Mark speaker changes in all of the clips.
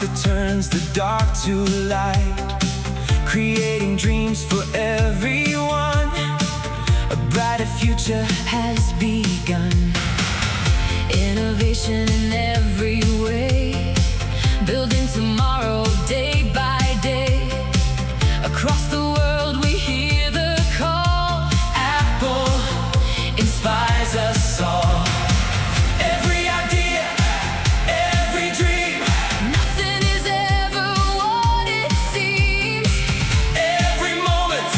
Speaker 1: that turns the dark to light, creating dreams for everyone. A brighter future has begun. Innovation in every way, building tomorrow day by day. Across the world we hear the call. Apple inspires us all. Every idea, every dream, nothing is ever what it seems. Every moment,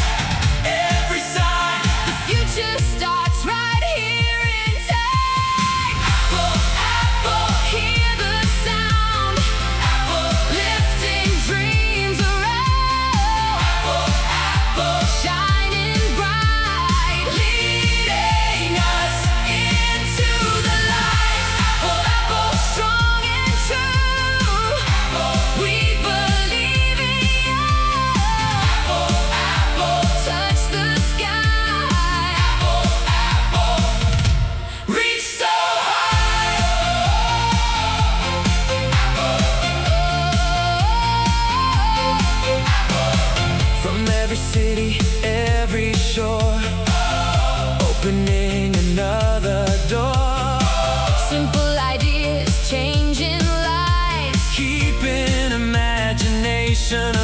Speaker 1: every sign, the future starts right here in time. Apple, Apple, hear the sound. Apple, lifting dreams around. Apple, Apple, shining bright, leading us into the light. Apple, Apple, strong and true. Apple, we believe in you. Apple, Apple, touch the sky. Apple, Apple, reach so high. From every city, every shore, opening another door. Simple ideas changing lives, keeping imagination